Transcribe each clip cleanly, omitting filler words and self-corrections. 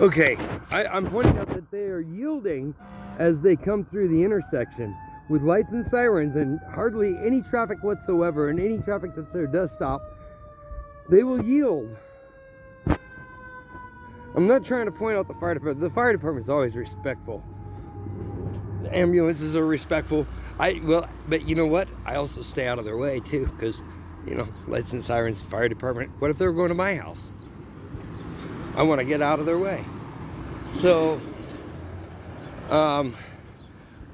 Okay, I'm pointing out that they are yielding as they come through the intersection with lights and sirens and hardly any traffic whatsoever, and any traffic that's there does stop. They will yield. I'm not trying to point out the fire department. The fire department's always respectful. The ambulances are respectful. But you know what? I also stay out of their way too, because, you know, lights and sirens, fire department. What if they're going to my house? I want to get out of their way. So,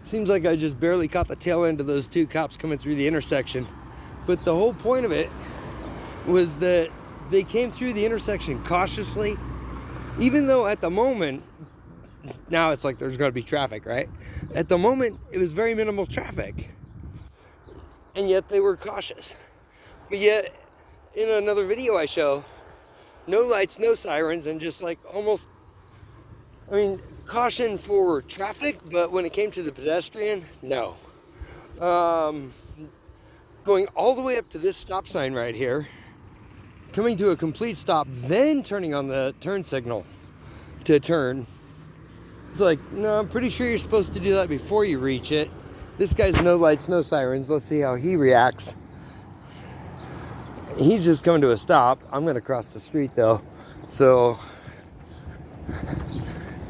seems like I just barely caught the tail end of those two cops coming through the intersection. But the whole point of it was that they came through the intersection cautiously, even though at the moment, now it's like there's going to be traffic, right? At the moment, it was very minimal traffic. And yet they were cautious. But yet, in another video I show, no lights, no sirens, and just like almost, caution for traffic, but when it came to the pedestrian, no. Going all the way up to this stop sign right here, coming to a complete stop, then turning on the turn signal to turn. It's like, no, I'm pretty sure you're supposed to do that before you reach it. This guy's no lights, no sirens. Let's see how he reacts. He's just coming to a stop. I'm going to cross the street though. So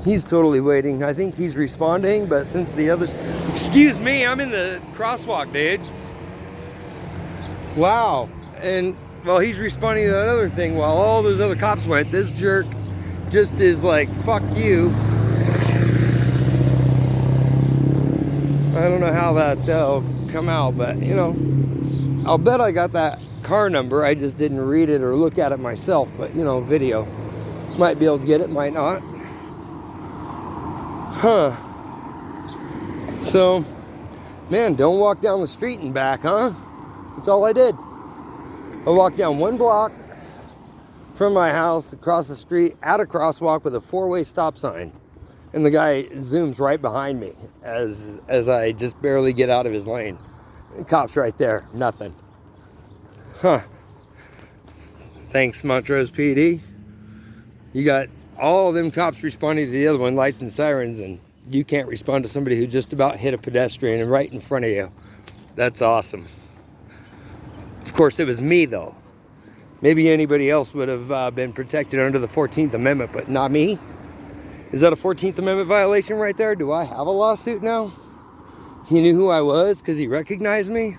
he's totally waiting. I think he's responding, but since the others... Excuse me, I'm in the crosswalk, dude. Wow. And, well, he's responding to that other thing while all those other cops went. This jerk just is like, fuck you. I don't know how that'll come out, but, you know, I'll bet I got that car number. I just didn't read it or look at it myself, but, you know, video. Might be able to get it, might not. Huh. So, man, don't walk down the street and back, huh? That's all I did. I walked down one block from my house, across the street, at a crosswalk with a four-way stop sign. And the guy zooms right behind me as I just barely get out of his lane. The cop's right there, nothing. Huh. Thanks, Montrose PD. You got all of them cops responding to the other one, lights and sirens, and you can't respond to somebody who just about hit a pedestrian and right in front of you. That's awesome. Of course, it was me, though. Maybe anybody else would have been protected under the 14th Amendment, but not me. Is that a 14th Amendment violation right there? Do I have a lawsuit now? He knew who I was because he recognized me?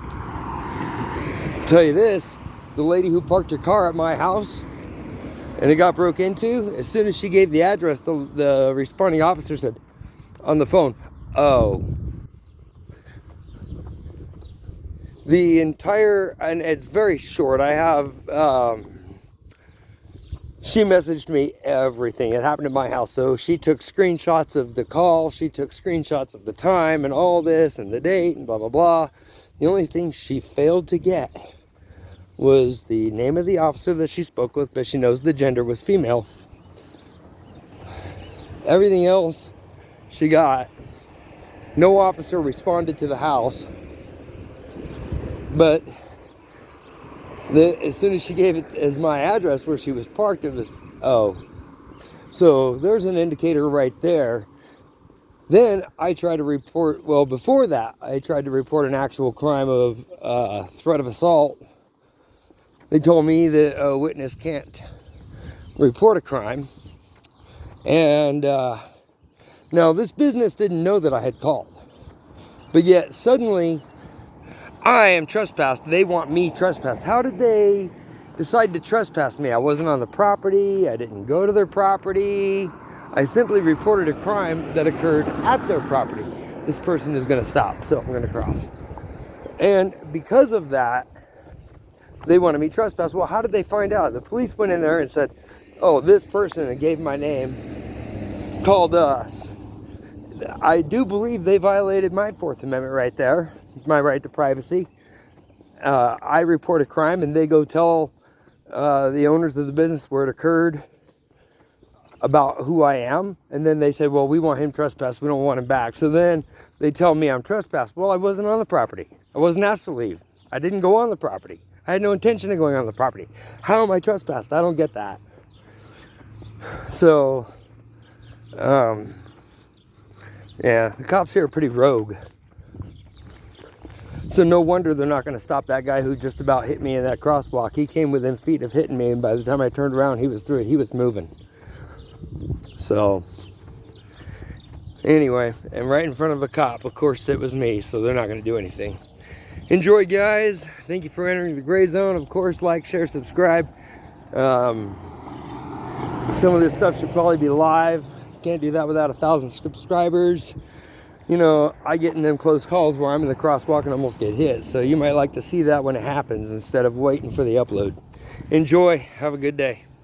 I'll tell you this, the lady who parked her car at my house and it got broke into, as soon as she gave the address, the responding officer said on the phone, oh. The entire, and it's very short, I have, she messaged me everything. It happened at my house. So she took screenshots of the call. She took screenshots of the time and all this and the date and blah, blah, blah. The only thing she failed to get was the name of the officer that she spoke with, but she knows the gender was female. Everything else she got. No officer responded to the house. But as soon as she gave it as my address where she was parked, it was, oh. So there's an indicator right there. Then I tried to report, well, before that, I tried to report an actual crime of threat of assault. They told me that a witness can't report a crime. And now this business didn't know that I had called. But yet suddenly I am trespassed. They want me trespassed. How did they decide to trespass me? I wasn't on the property. I didn't go to their property. I simply reported a crime that occurred at their property. This person is going to stop, so I'm going to cross. And because of that, they wanted me trespassed. Well, how did they find out? The police went in there and said, oh, this person, and gave my name, called us. I do believe they violated my Fourth Amendment right there. My right to privacy. I report a crime and they go tell the owners of the business where it occurred, about who I am, and then they say, well, we want him trespassed, we don't want him back. So then they tell me I'm trespassed. Well, I wasn't on the property. I wasn't asked to leave. I didn't go on the property. I had no intention of going on the property. How am I trespassed? I don't get that. So, yeah, the cops here are pretty rogue. So no wonder they're not going to stop that guy who just about hit me in that crosswalk. He came within feet of hitting me, and by the time I turned around, he was through it. He was moving. So, anyway, and right in front of a cop, of course it was me, so they're not going to do anything. Enjoy, guys. Thank you for entering the gray zone. Of course, like, share, subscribe. Some of this stuff should probably be live. Can't do that without 1,000 subscribers. You know, I get in them close calls where I'm in the crosswalk and almost get hit. So you might like to see that when it happens instead of waiting for the upload. Enjoy. Have a good day.